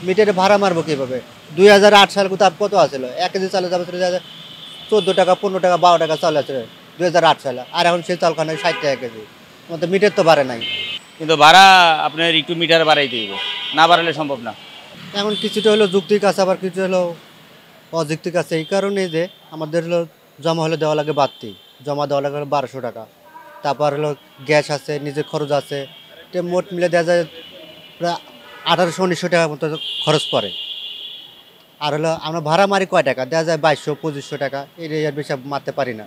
মিটারে ভাড়া মারবো কীভাবে? 2008 সাল কত আছিল? 1 কেজি চালের দাম ছিল 14 টাকা, 15 টাকা, 12 টাকা চাল আছে 2008 সালে। আর এখন সেই চালখানা 60 টাকা কেজি। আমাদের মিটার তো বাড়ে নাই। কিন্তু ভাড়া আপনার একটু মিটার বাড়াইতে হইব, না বাড়ালে সম্ভব না। এখন কিছুটা হলো যুক্তির কাছে, আবার কিছু হলো অযৌক্তিক আছে। এই কারণেই যে আমাদের হলো জমা হলে দেওয়া লাগে বাড়তি, জমা দেওয়া লাগে 1200 টাকা। তারপর হলো গ্যাস আছে, নিজের খরচ আছে, মোট মিলে দেওয়া যায় প্রায় 1800-1900 টাকার মতো খরচ পড়ে। আর হলো আমরা ভাড়া মারি কয় টাকা দেওয়া যায়? 2200-2500 টাকা। এর বেশি মারতে পারি না,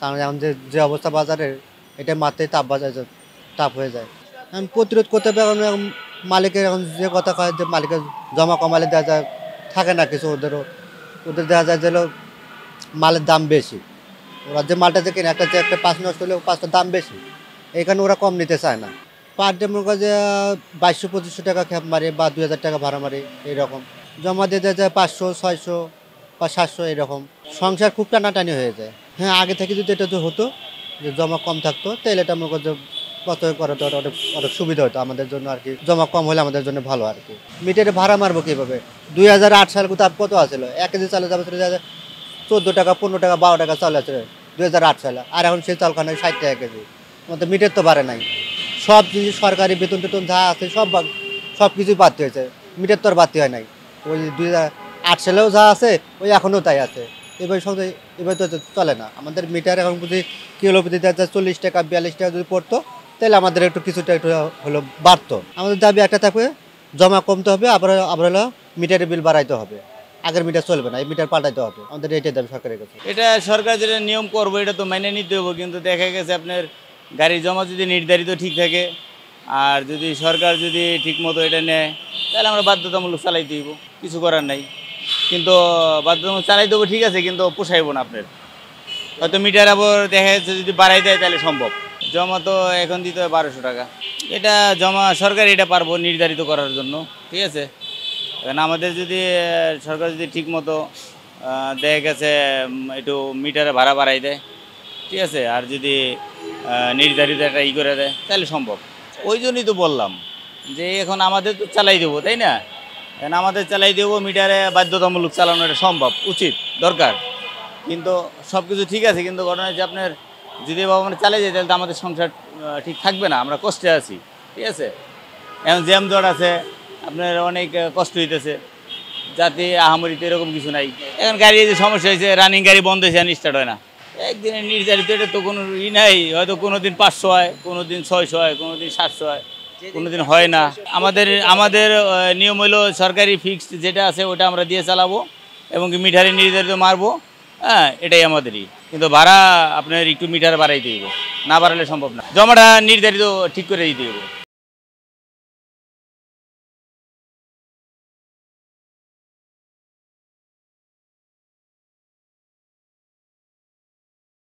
কারণ এখন যে অবস্থা বাজারের, এটা মারতেই তাপ হয়ে যায়। এখন প্রতিরোধ করতে হবে। এখন মালিকের এখন যে কথা কয় যে মালিকের জমা কমালে দেওয়া যায়, থাকে না কিছু ওদের দেওয়া যায় যে মালের দাম বেশি। ওরা যে মালটা যে কিনে একটা 5 নষ্ট হলেও 5টার দাম বেশি, এখানে ওরা কম নিতে চায় না। পার ডে মনে করে যে 2200-2500 টাকা খ্যাপ মারে বা 2000 টাকা ভাড়া মারে, এইরকম জমা দিয়ে দেওয়া যায় 500-600 বা 700 এরকম। সংসার খুব টানাটানি হয়ে যায়। হ্যাঁ, আগে থেকে যদি এটা হতো যে জমা কম থাকতো, তাহলে এটা মনে করছে বছর করাতে অনেক সুবিধা হতো আমাদের জন্য আর কি। জমা কম হলে আমাদের জন্য ভালো আর কি। মিটারে ভাড়া মারবো কীভাবে? 2008 সাল কত আছিল? 1 কেজি চালের দাম ছিল 14 টাকা, 15 টাকা, 12 টাকা চাল আছে 2008 সালে। আর এখন সেই চালখানায় 60 টাকা কেজি। আমাদের মিটার তো বাড়ে নাই। সব জিনিস সরকারি বেতন টেতন যা আছে সব কিছুই বাড়তি হয়েছে। মিটার তো আর বাড়তি হয় নাই। ওই 2008 সালেও যা আছে ওই এখনও তাই আছে। এবার তো চলে না আমাদের মিটার। এখন বুঝি কিলো প্রতি 40 টাকা 42 টাকা যদি পড়তো, তাহলে আমাদের কিছুটা একটু হলো বাড়তো। আমাদের দাবি একটা থাকবে, জমা কমতে হবে, আবার হলো মিটারের বিল বাড়াইতে হবে। আগের মিটার চলবে না, এই মিটার পাল্টাইতে হবে। আমাদের এটাই দাবি সরকারের কাছে। এটা সরকার যেটা নিয়ম করবো এটা তো মেনে নিতে হবে, কিন্তু দেখা গেছে আপনার গাড়ির জমা যদি নির্ধারিত ঠিক থাকে, আর যদি সরকার যদি ঠিক মতো এটা নেয়, তাহলে আমরা বাধ্যতামূলক চালাই দিব, কিছু করার নাই। কিন্তু বাধ্যতামূলক চালাই দেবো ঠিক আছে, কিন্তু পোষাইব না আপনার। হয়তো মিটার আবার দেখা যাচ্ছে যদি বাড়াই দেয় তাহলে সম্ভব। জমা তো এখন দিতে হয় 1200 টাকা। এটা জমা সরকার এটা পারবো নির্ধারিত করার জন্য, ঠিক আছে। এখন আমাদের যদি সরকার যদি ঠিক মতো দেখা গেছে একটু মিটারে ভাড়া বাড়াই দেয়, ঠিক আছে, আর যদি নির্ধারিত একটা করে দেয় তাহলে সম্ভব। ওই জন্যই তো বললাম যে এখন আমাদের তো চালাই দেবো, তাই না? এখন আমাদের চালাই দেবো, মিটারে বাধ্যতামূলক চালানো এটা সম্ভব, উচিত, দরকার। কিন্তু সব কিছু ঠিক আছে, কিন্তু ঘটনা হচ্ছে আপনার যদি আমরা চালিয়ে যাই তাহলে তো আমাদের সংসার ঠিক থাকবে না, আমরা কষ্টে আছি, ঠিক আছে। এখন জ্যাম জট আছে, আপনার অনেক কষ্ট হইতেছে, যাতে আহামরিতে এরকম কিছু নাই। এখন গাড়ি যে সমস্যা হয়েছে, রানিং গাড়ি বন্ধ হয়েছে, স্টার্ট হয় না। একদিনের নির্ধারিত এটা তো কোনো নাই। হয়তো কোনো দিন 500 হয়, কোনো দিন 600 হয়, কোনো দিন 700 হয়, কোনো দিন হয় না। আমাদের নিয়ম হলো সরকারি ফিক্সড যেটা আছে ওটা আমরা দিয়ে চালাবো, এবং মিটারে নির্ধারিত মারবো। হ্যাঁ, এটাই আমাদেরই। কিন্তু ভাড়া আপনার একটু মিটার বাড়াইতে হইব, না বাড়ালে সম্ভব না। জমাটা নির্ধারিত ঠিক করে দিতে হইব।